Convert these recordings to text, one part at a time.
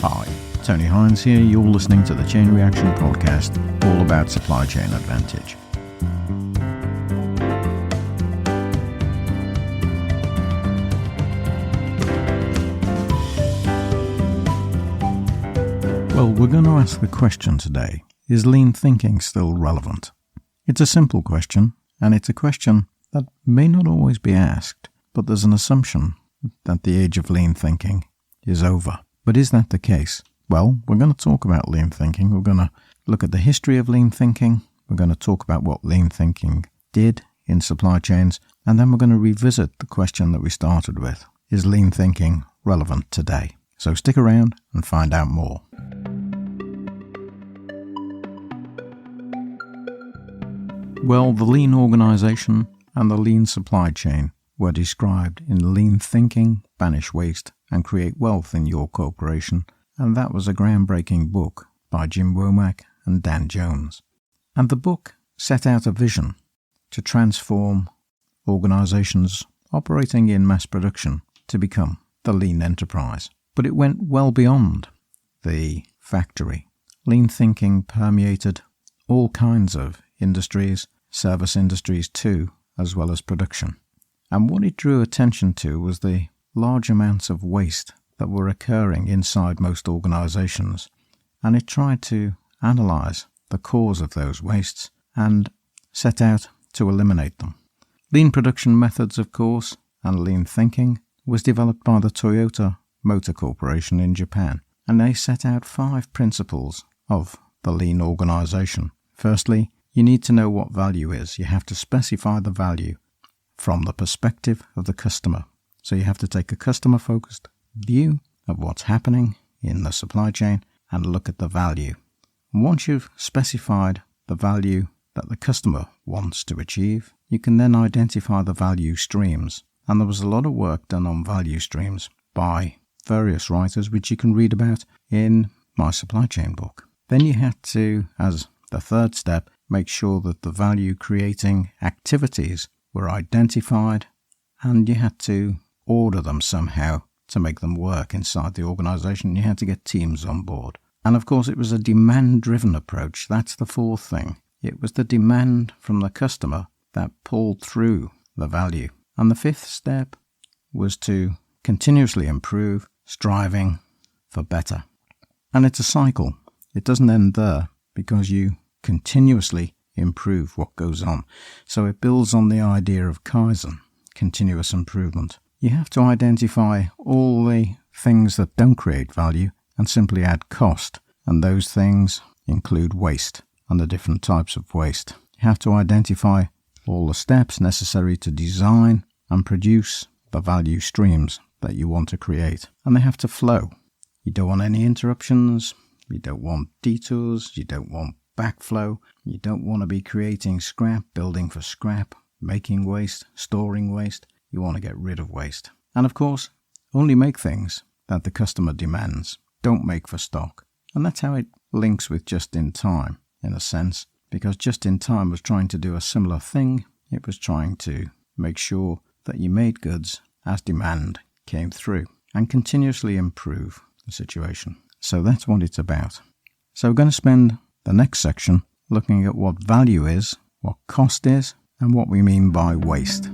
Hi, Tony Hines here. You're listening to the Chain Reaction Podcast, all about supply chain advantage. Well, we're going to ask the question today, is lean thinking still relevant? It's a simple question, and it's a question that may not always be asked, but there's an assumption that the age of lean thinking is over. But is that the case? Well, we're going to talk about lean thinking. We're going to look at the history of lean thinking. We're going to talk about what lean thinking did in supply chains. And then we're going to revisit the question that we started with. Is lean thinking relevant today? So stick around and find out more. Well, the lean organization and the lean supply chain were described in Lean Thinking, Banish Waste and Create Wealth in Your Corporation, and that was a groundbreaking book by Jim Womack and Dan Jones. And the book set out a vision to transform organizations operating in mass production to become the lean enterprise. But it went well beyond the factory. Lean thinking permeated all kinds of industries, service industries too, as well as production. And what it drew attention to was the large amounts of waste that were occurring inside most organizations. And it tried to analyze the cause of those wastes and set out to eliminate them. Lean production methods, of course, and lean thinking was developed by the Toyota Motor Corporation in Japan. And they set out 5 principles of the lean organization. Firstly, you need to know what value is. You have to specify the value from the perspective of the customer. So you have to take a customer-focused view of what's happening in the supply chain and look at the value. And once you've specified the value that the customer wants to achieve, you can then identify the value streams. And there was a lot of work done on value streams by various writers, which you can read about in my supply chain book. Then you had to, as the third step, make sure that the value-creating activities were identified, and you had to order them somehow to make them work inside the organization. You had to get teams on board. And of course, it was a demand-driven approach. That's the fourth thing. It was the demand from the customer that pulled through the value. And the fifth step was to continuously improve, striving for better. And it's a cycle. It doesn't end there because you continuously improve what goes on. So it builds on the idea of kaizen, continuous improvement. You have to identify all the things that don't create value and simply add cost. And those things include waste and the different types of waste. You have to identify all the steps necessary to design and produce the value streams that you want to create. And they have to flow. You don't want any interruptions. You don't want detours. You don't want backflow. You don't want to be creating scrap, building for scrap, making waste, storing waste. You want to get rid of waste. And of course, only make things that the customer demands. Don't make for stock. And that's how it links with just-in-time, in a sense, because just-in-time was trying to do a similar thing. It was trying to make sure that you made goods as demand came through and continuously improve the situation. So that's what it's about. So we're going to spend the next section looking at what value is, what cost is, and what we mean by waste.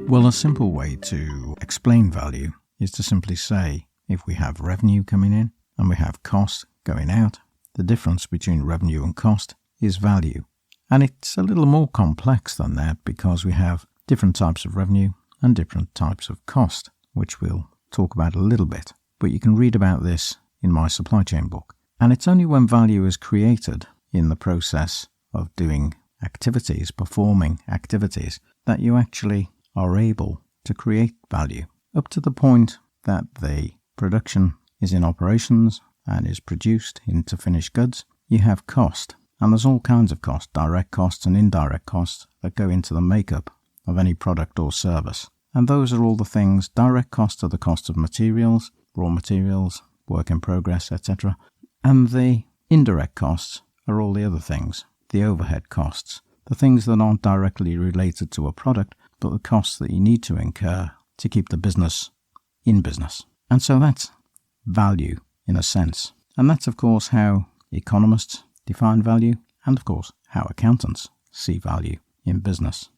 Well, a simple way to explain value is to simply say if we have revenue coming in and we have cost going out, the difference between revenue and cost is value. And it's a little more complex than that because we have different types of revenue and different types of cost, which we'll talk about a little bit. But you can read about this in my supply chain book. And it's only when value is created in the process of doing activities, performing activities, that you actually are able to create value. Up to the point that the production is in operations and is produced into finished goods, you have cost. And there's all kinds of costs, direct costs and indirect costs, that go into the makeup of any product or service. And those are all the things. Direct costs are the cost of materials, raw materials, work in progress, etc. And the indirect costs are all the other things, the overhead costs, the things that aren't directly related to a product, but the costs that you need to incur to keep the business in business. And so that's value in a sense. And that's, of course, how economists define value and, of course, how accountants see value in business.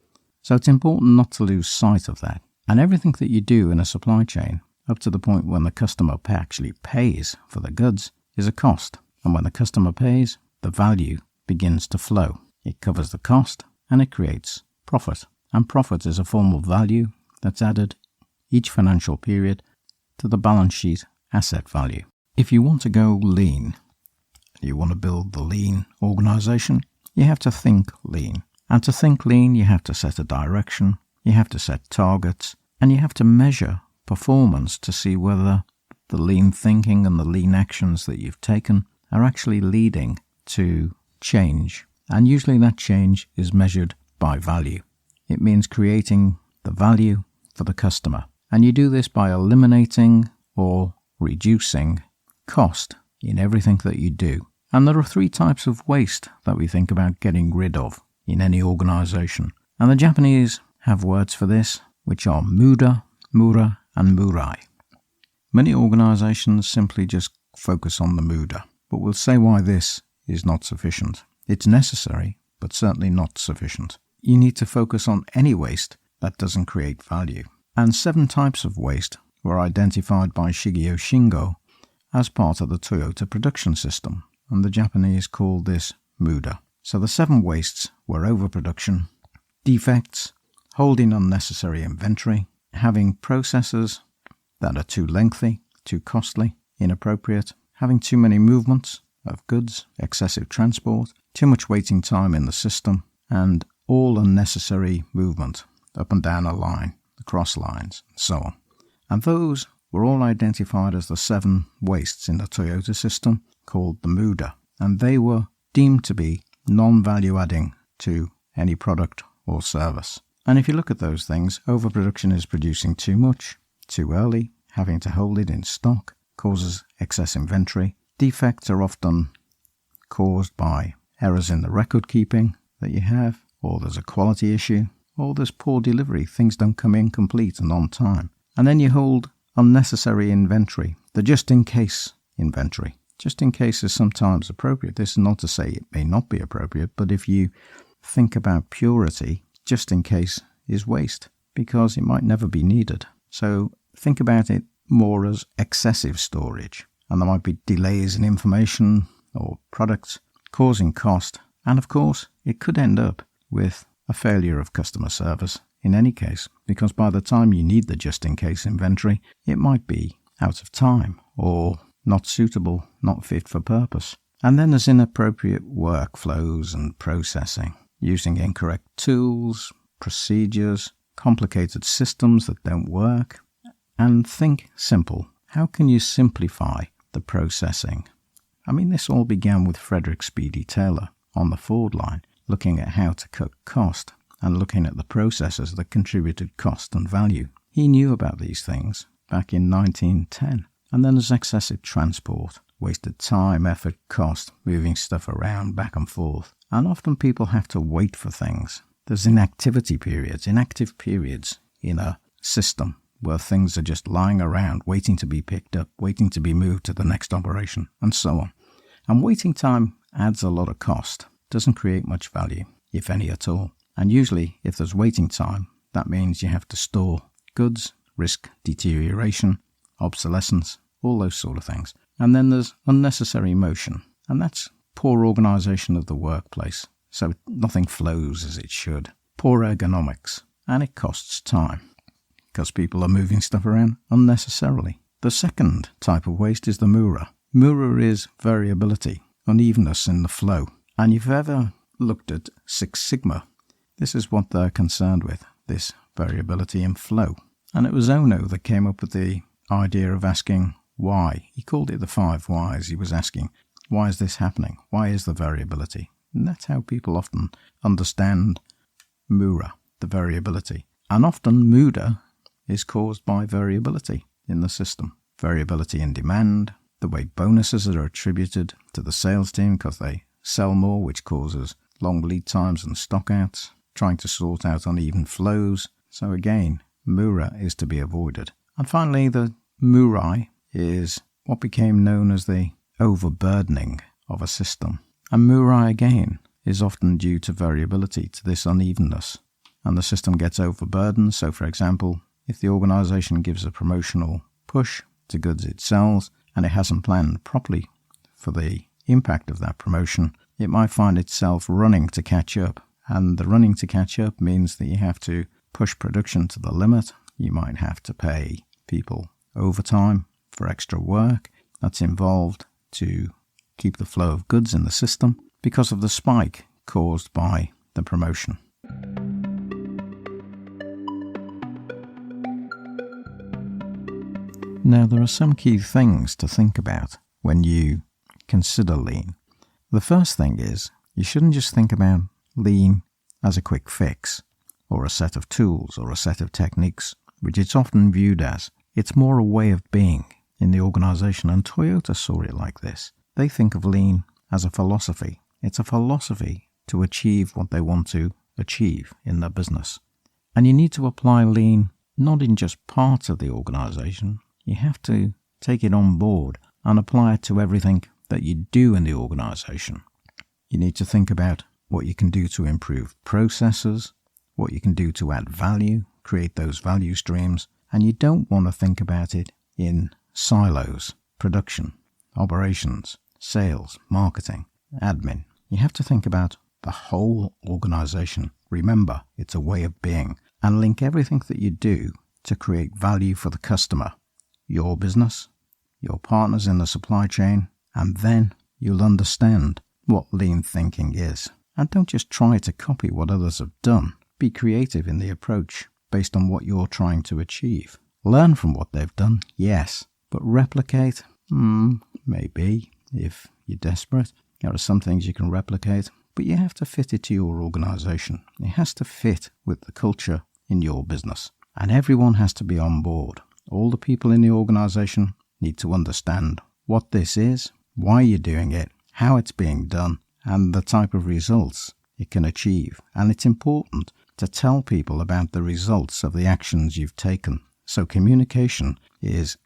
So it's important not to lose sight of that. And everything that you do in a supply chain, up to the point when the customer actually pays for the goods, is a cost. And when the customer pays, the value begins to flow. It covers the cost and it creates profit. And profit is a form of value that's added each financial period to the balance sheet asset value. If you want to go lean, you want to build the lean organization, you have to think lean. And to think lean, you have to set a direction, you have to set targets, and you have to measure performance to see whether the lean thinking and the lean actions that you've taken are actually leading to change. And usually that change is measured by value. It means creating the value for the customer. And you do this by eliminating or reducing cost in everything that you do. And there are 3 types of waste that we think about getting rid of in any organization. And the Japanese have words for this, which are muda, mura, and murai. Many organizations simply just focus on the muda, but we'll say why this is not sufficient. It's necessary, but certainly not sufficient. You need to focus on any waste that doesn't create value. And 7 types of waste were identified by Shigeo Shingo as part of the Toyota production system, and the Japanese called this muda. So the 7 wastes were overproduction, defects, holding unnecessary inventory, having processes that are too lengthy, too costly, inappropriate, having too many movements of goods, excessive transport, too much waiting time in the system, and all unnecessary movement up and down a line, across lines, and so on. And those were all identified as the 7 wastes in the Toyota system called the muda, and they were deemed to be non-value adding to any product or service. And if you look at those things, overproduction is producing too much, too early, having to hold it in stock, causes excess inventory. Defects are often caused by errors in the record keeping that you have, or there's a quality issue, or there's poor delivery, things don't come in complete and on time. And then you hold unnecessary inventory, the just-in-case inventory. Just in case is sometimes appropriate. This is not to say it may not be appropriate, but if you think about purity, just in case is waste, because it might never be needed. So think about it more as excessive storage. And there might be delays in information or products causing cost. And of course, it could end up with a failure of customer service in any case, because by the time you need the just-in-case inventory, it might be out of time or not suitable, not fit for purpose. And then there's inappropriate workflows and processing, using incorrect tools, procedures, complicated systems that don't work. And think simple. How can you simplify the processing? I mean, this all began with Frederick Speedy Taylor on the Ford line, looking at how to cut cost and looking at the processes that contributed cost and value. He knew about these things back in 1910. And then there's excessive transport, wasted time, effort, cost, moving stuff around back and forth. And often people have to wait for things. There's inactive periods in a system where things are just lying around, waiting to be picked up, waiting to be moved to the next operation, and so on. And waiting time adds a lot of cost, doesn't create much value, if any at all. And usually, if there's waiting time, that means you have to store goods, risk deterioration, obsolescence, all those sort of things. And then there's unnecessary motion, and that's poor organisation of the workplace, so nothing flows as it should. Poor ergonomics, and it costs time, because people are moving stuff around unnecessarily. The second type of waste is the mura. Mura is variability, unevenness in the flow. And if you've ever looked at Six Sigma, this is what they're concerned with, this variability in flow. And it was Ono that came up with the idea of asking why. He called it the 5 whys. He was asking, why is this happening? Why is the variability? And that's how people often understand mura, the variability. And often muda is caused by variability in the system. Variability in demand, the way bonuses are attributed to the sales team because they sell more, which causes long lead times and stockouts, trying to sort out uneven flows. So again, Mura is to be avoided. And finally, the murai is what became known as the overburdening of a system. And murai, again, is often due to variability, to this unevenness. And the system gets overburdened. So, for example, if the organization gives a promotional push to goods it sells and it hasn't planned properly for the impact of that promotion, it might find itself running to catch up. And the running to catch up means that you have to push production to the limit. You might have to pay people overtime for extra work that's involved to keep the flow of goods in the system because of the spike caused by the promotion. Now, there are some key things to think about when you consider lean. The first thing is, you shouldn't just think about lean as a quick fix, or a set of tools, or a set of techniques, which it's often viewed as. It's more a way of being in the organization, and Toyota saw it like this. They think of lean as a philosophy. It's a philosophy to achieve what they want to achieve in their business. And you need to apply lean not in just parts of the organization. You have to take it on board and apply it to everything that you do in the organization. You need to think about what you can do to improve processes, what you can do to add value, create those value streams, and you don't want to think about it in silos: production, operations, sales, marketing, admin. You have to think about the whole organization. Remember, it's a way of being, and link everything that you do to create value for the customer, your business, your partners in the supply chain, and then you'll understand what lean thinking is. And don't just try to copy what others have done. Be creative in the approach based on what you're trying to achieve. Learn from what they've done, yes, but replicate? Maybe, if you're desperate. There are some things you can replicate, but you have to fit it to your organization. It has to fit with the culture in your business. And everyone has to be on board. All the people in the organization need to understand what this is, why you're doing it, how it's being done, and the type of results it can achieve. And it's important to tell people about the results of the actions you've taken. So communication is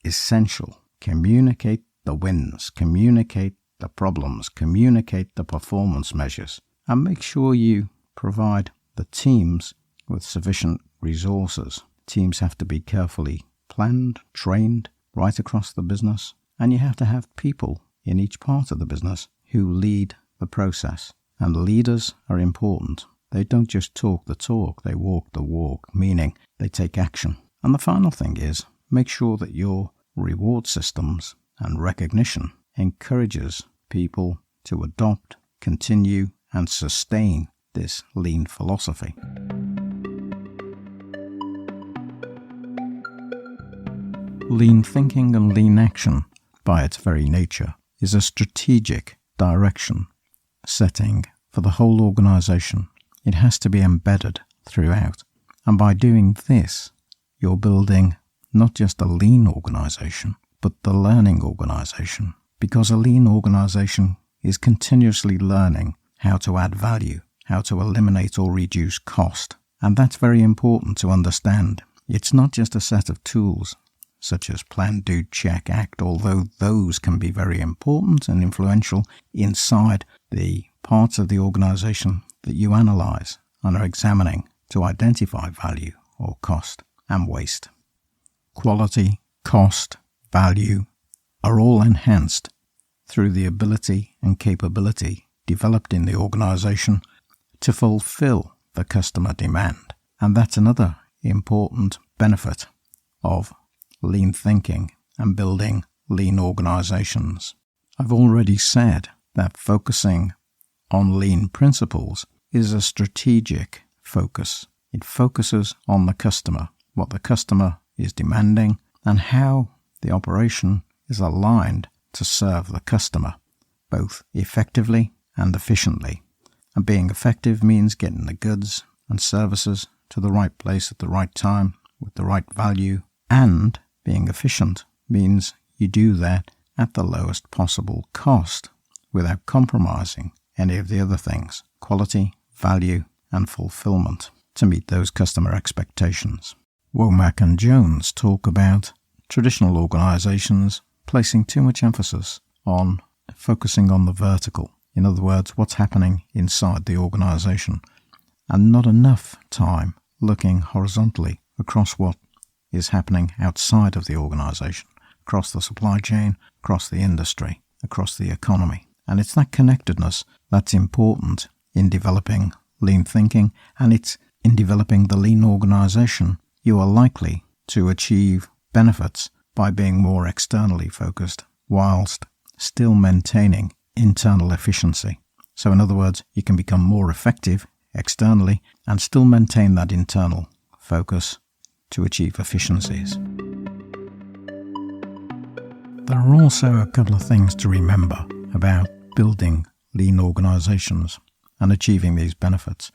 essential. Communicate the wins, communicate the problems, communicate the performance measures, and make sure you provide the teams with sufficient resources. Teams have to be carefully planned, trained right across the business, and you have to have people in each part of the business who lead the process. And leaders are important. They don't just talk the talk, they walk the walk, meaning they take action. And the final thing is, make sure that your reward systems and recognition encourages people to adopt, continue, and sustain this lean philosophy. Lean thinking and lean action, by its very nature, is a strategic direction setting for the whole organization. It has to be embedded throughout. And by doing this, you're building not just a lean organization, but the learning organization. Because a lean organization is continuously learning how to add value, how to eliminate or reduce cost. And that's very important to understand. It's not just a set of tools, such as plan, do, check, act, although those can be very important and influential inside the parts of the organization that you analyze and are examining to identify value or cost and waste. Quality, cost, value are all enhanced through the ability and capability developed in the organization to fulfill the customer demand. And that's another important benefit of lean thinking and building lean organizations. I've already said that focusing on lean principles is a strategic focus. It focuses on the customer, what the customer is demanding, and how the operation is aligned to serve the customer, both effectively and efficiently. And being effective means getting the goods and services to the right place at the right time with the right value, and being efficient means you do that at the lowest possible cost without compromising any of the other things, quality, value, and fulfillment, to meet those customer expectations. Womack and Jones talk about traditional organisations placing too much emphasis on focusing on the vertical. In other words, what's happening inside the organisation, and not enough time looking horizontally across what is happening outside of the organisation, across the supply chain, across the industry, across the economy. And it's that connectedness that's important in developing lean thinking, and it's in developing the lean organisation. You are likely to achieve benefits by being more externally focused whilst still maintaining internal efficiency. So in other words, you can become more effective externally and still maintain that internal focus to achieve efficiencies. There are also a couple of things to remember about building lean organisations and achieving these benefits.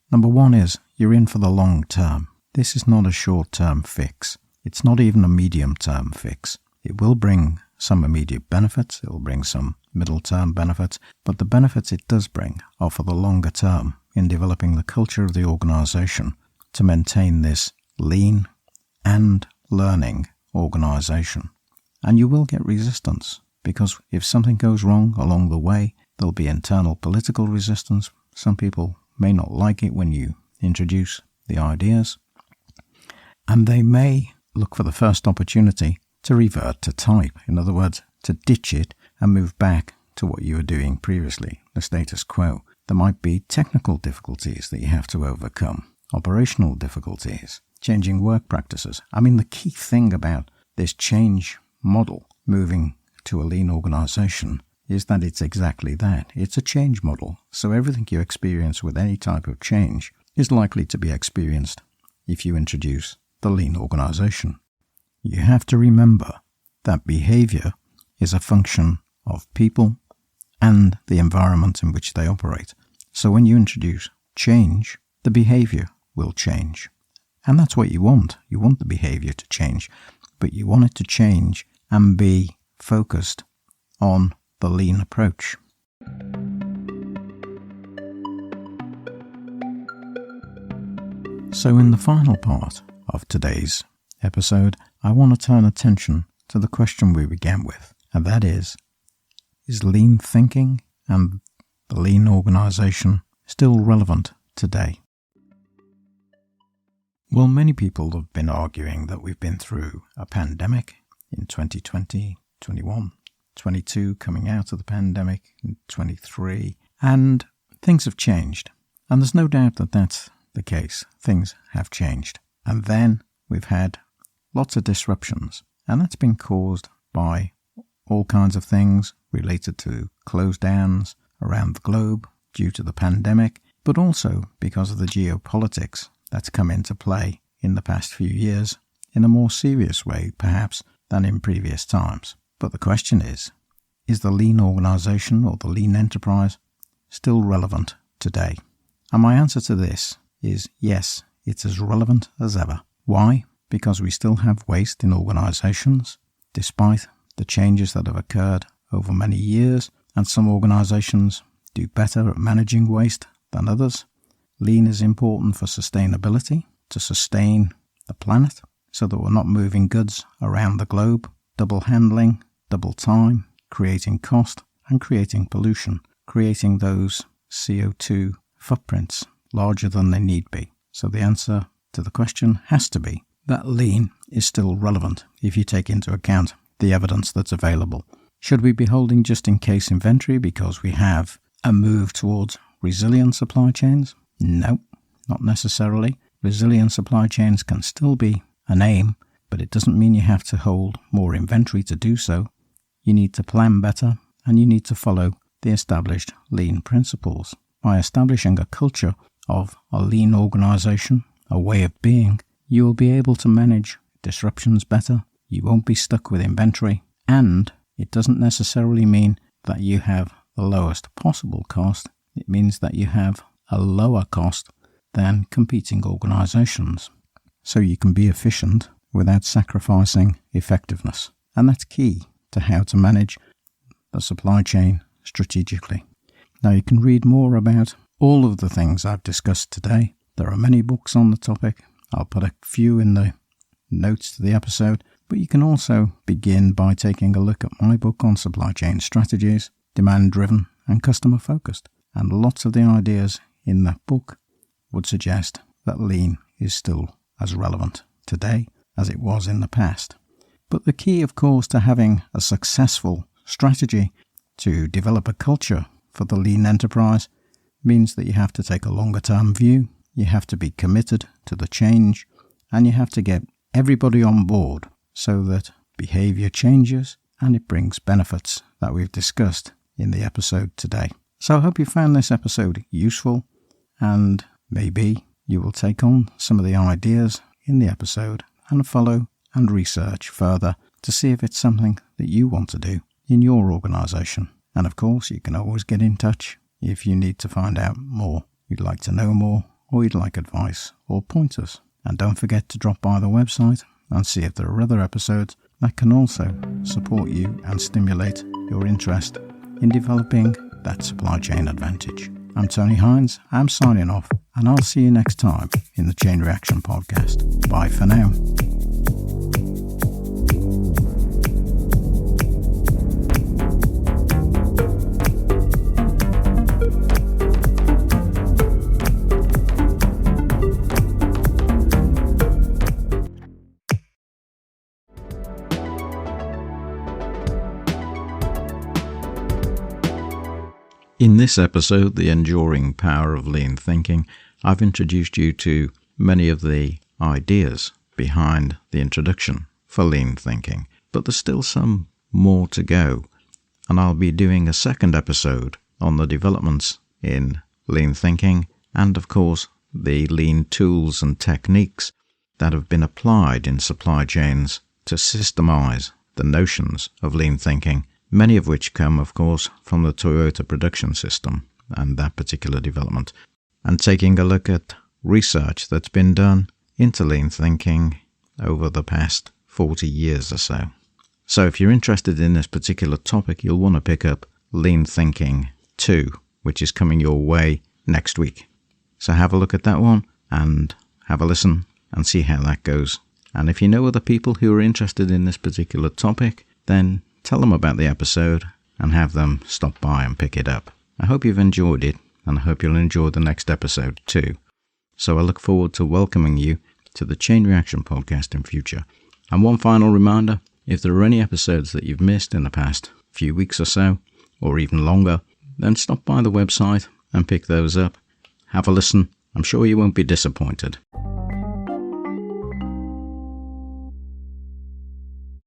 Number one is you're in for the long term. This is not a short-term fix. It's not even a medium-term fix. It will bring some immediate benefits, it will bring some middle-term benefits, but the benefits it does bring are for the longer term in developing the culture of the organisation to maintain this lean and learning organisation. And you will get resistance, because if something goes wrong along the way, there'll be internal political resistance. Some people may not like it when you introduce the ideas, and they may look for the first opportunity to revert to type. In other words, to ditch it and move back to what you were doing previously, the status quo. There might be technical difficulties that you have to overcome, operational difficulties, changing work practices. I mean, the key thing about this change model, moving to a lean organisation, is that it's exactly that. It's a change model. So everything you experience with any type of change is likely to be experienced if you introduce the lean organisation. You have to remember that behaviour is a function of people and the environment in which they operate. So when you introduce change, the behaviour will change. And that's what you want. You want the behaviour to change, but you want it to change and be focused on the lean approach. So in the final part of today's episode, I want to turn attention to the question we began with, and that is lean thinking and the lean organisation still relevant today? Well, many people have been arguing that we've been through a pandemic in 2020, 21, 22, coming out of the pandemic in 23, and things have changed. And there's no doubt that that's the case. Things have changed. And then we've had lots of disruptions, and that's been caused by all kinds of things related to close downs around the globe due to the pandemic, but also because of the geopolitics that's come into play in the past few years in a more serious way, perhaps, than in previous times. But the question is the lean organisation or the lean enterprise still relevant today? And my answer to this is yes, it's as relevant as ever. Why? Because we still have waste in organisations, despite the changes that have occurred over many years, and some organisations do better at managing waste than others. Lean is important for sustainability, to sustain the planet, so that we're not moving goods around the globe, double handling, double time, creating cost and creating pollution, creating those CO2 footprints larger than they need be. So the answer to the question has to be that lean is still relevant if you take into account the evidence that's available. Should we be holding just-in-case inventory because we have a move towards resilient supply chains? No, not necessarily. Resilient supply chains can still be an aim, but it doesn't mean you have to hold more inventory to do so. You need to plan better, and you need to follow the established lean principles. By establishing a culture of a lean organisation, a way of being, you will be able to manage disruptions better. You won't be stuck with inventory, and it doesn't necessarily mean that you have the lowest possible cost. It means that you have a lower cost than competing organisations. So you can be efficient without sacrificing effectiveness. And that's key to how to manage the supply chain strategically. Now you can read more about all of the things I've discussed today. There are many books on the topic. I'll put a few in the notes to the episode, but you can also begin by taking a look at my book on supply chain strategies, demand-driven and customer-focused. And lots of the ideas in that book would suggest that lean is still as relevant today as it was in the past. But the key, of course, to having a successful strategy to develop a culture for the lean enterprise means that you have to take a longer-term view, you have to be committed to the change, and you have to get everybody on board so that behavior changes and it brings benefits that we've discussed in the episode today. So I hope you found this episode useful, and maybe you will take on some of the ideas in the episode and follow and research further to see if it's something that you want to do in your organisation. And of course, you can always get in touch if you need to find out more, you'd like to know more, or you'd like advice or pointers. And don't forget to drop by the website and see if there are other episodes that can also support you and stimulate your interest in developing that supply chain advantage. I'm Tony Hines, I'm signing off, and I'll see you next time in the Chain Reaction Podcast. Bye for now. In this episode, The Enduring Power of Lean Thinking, I've introduced you to many of the ideas behind the introduction for lean thinking, but there's still some more to go, and I'll be doing a second episode on the developments in lean thinking and, of course, the lean tools and techniques that have been applied in supply chains to systemize the notions of lean thinking, many of which come, of course, from the Toyota production system and that particular development, and taking a look at research that's been done into lean thinking over the past 40 years or so. So if you're interested in this particular topic, you'll want to pick up Lean Thinking 2, which is coming your way next week. So have a look at that one and have a listen and see how that goes. And if you know other people who are interested in this particular topic, then tell them about the episode and have them stop by and pick it up. I hope you've enjoyed it, and I hope you'll enjoy the next episode too. So I look forward to welcoming you to the Chain Reaction Podcast in future. And one final reminder, if there are any episodes that you've missed in the past few weeks or so, or even longer, then stop by the website and pick those up. Have a listen. I'm sure you won't be disappointed.